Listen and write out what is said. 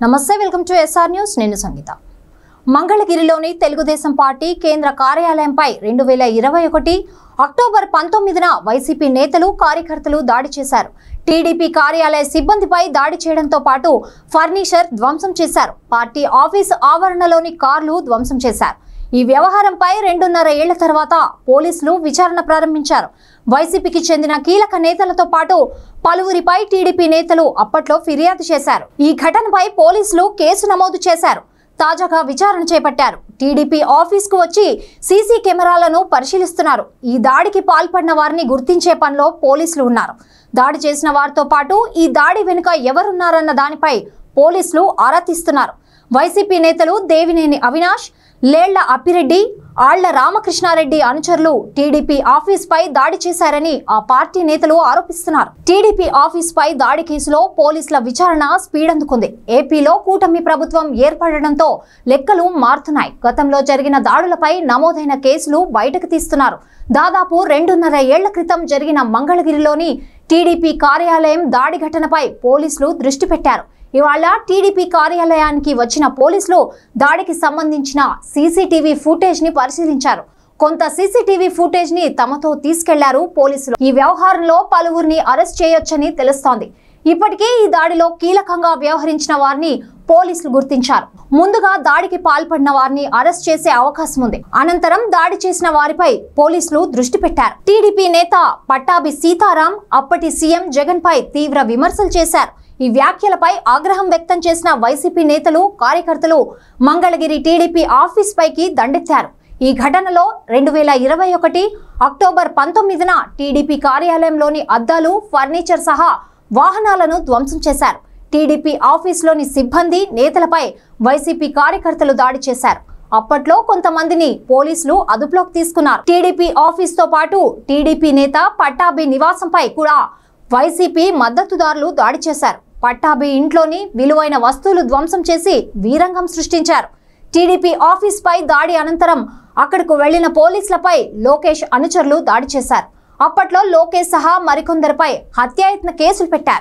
నమస్తే, welcome to SR news. నేను సంగీత. మంగళగిరిలోని తెలుగుదేశం పార్టీ కేంద్ర కార్యాలయంపై 2021 అక్టోబర్ 19న వైసీపీ నేతలు కార్యకర్తలు దాడి చేశారు. టీడీపీ కార్యాలయ సిబ్బందిపై దాడి చేయడంతో పాటు ఫర్నిచర్ ధ్వంసం చేశారు. పార్టీ ఆఫీస్ ఆవరణలోని కార్లు ధ్వంసం చేశారు. ఈ వ్యవహారంపై 2.5 ఏళ్ల తర్వాత పోలీసులు విచారణ ప్రారంభించారు. వైసీపీకి చెందిన కీలక నేతలతో పాటు పలువురిపై టీడీపీ నేతలు అప్పట్లో ఫిర్యాదు చేశారు. ఈ ఘటనపై పోలీసులు కేసు నమోదు చేశారు. తాజాగా విచారణ చేపట్టారు. టీడీపీ ఆఫీస్కు వచ్చి సీసీ కెమెరాలను పరిశీలిస్తున్నారు. ఈ దాడికి పాల్పడిన వారిని గుర్తించే పనిలో పోలీసులు ఉన్నారు. దాడి చేసిన వారితో పాటు ఈ దాడి వెనుక ఎవరున్నారన్న దానిపై పోలీసులు ఆరా తీస్తున్నారు. వైసీపీ నేతలు దేవినేని అవినాష్, లేళ్ల అప్పిరెడ్డి, ఆళ్ల రామకృష్ణారెడ్డి అనుచరులు టీడీపీ ఆఫీస్ పై దాడి చేశారని ఆ పార్టీ నేతలు ఆరోపిస్తున్నారు. టీడీపీ ఆఫీస్ పై దాడి కేసులో పోలీసుల విచారణ స్పీడ్ అందుకుంది. ఏపీలో కూటమి ప్రభుత్వం ఏర్పడడంతో లెక్కలు మారుతున్నాయి. గతంలో జరిగిన దాడులపై నమోదైన కేసులు బయటకు తీస్తున్నారు. దాదాపు 2.5 ఏళ్ల క్రితం జరిగిన మంగళగిరిలోని టీడీపీ కార్యాలయం దాడి ఘటనపై పోలీసులు దృష్టి పెట్టారు. ఇవాళ టీడీపీ కార్యాలయానికి వచ్చిన పోలీసులు దాడికి సంబంధించిన సీసీటీవీ ఫుటేజ్ ని పరిశీలించారు. కొంత సీసీటీవీ ఫుటేజ్ ని తమతో తీసుకెళ్లారు పోలీసులు. ఈ వ్యవహారంలో పలువురిని అరెస్ట్ చేయొచ్చని తెలుస్తోంది. ఇప్పటికే ఈ దాడిలో కీలకంగా వ్యవహరించిన వారిని పోలీసులు గుర్తించారు. ముందుగా దాడికి పాల్పడిన వారిని అరెస్ట్ చేసే అవకాశం ఉంది. అనంతరం దాడి చేసిన వారిపై పోలీసులు దృష్టి పెట్టారు. టీడీపీ నేత పట్టాభి సీతారాం అప్పటి సీఎం జగన్ పై తీవ్ర విమర్శలు చేశారు. ఈ వ్యాఖ్యలపై ఆగ్రహం వ్యక్తం చేసిన వైసీపీ నేతలు, కార్యకర్తలు మంగళగిరి టీడీపీ ఆఫీస్ పైకి దండెత్తారు. ఈ ఘటనలో 2021 అక్టోబర్ 19న టీడీపీ కార్యాలయంలోని అద్దాలు, ఫర్నిచర్ సహా వాహనాలను ధ్వంసం చేశారు. టీడీపీ ఆఫీస్లోని సిబ్బంది, నేతలపై వైసీపీ కార్యకర్తలు దాడి చేశారు. అప్పట్లో కొంతమందిని పోలీసులు అదుపులోకి తీసుకున్నారు. టీడీపీ ఆఫీస్ తో పాటు టీడీపీ నేత పట్టాభి నివాసంపై కూడా వైసీపీ మద్దతుదారులు దాడి చేశారు. పట్టాభి ఇంట్లోని విలువైన వస్తువులు ధ్వంసం చేసి వీరంగం సృష్టించారు. టీడీపీ ఆఫీస్ పై దాడి అనంతరం అక్కడకు వెళ్లిన పోలీసులపై లోకేష్ అనుచరులు దాడి చేశారు. అప్పట్లో లోకేష్ సహా మరికొందరిపై హత్యాయత్న కేసులు పెట్టారు.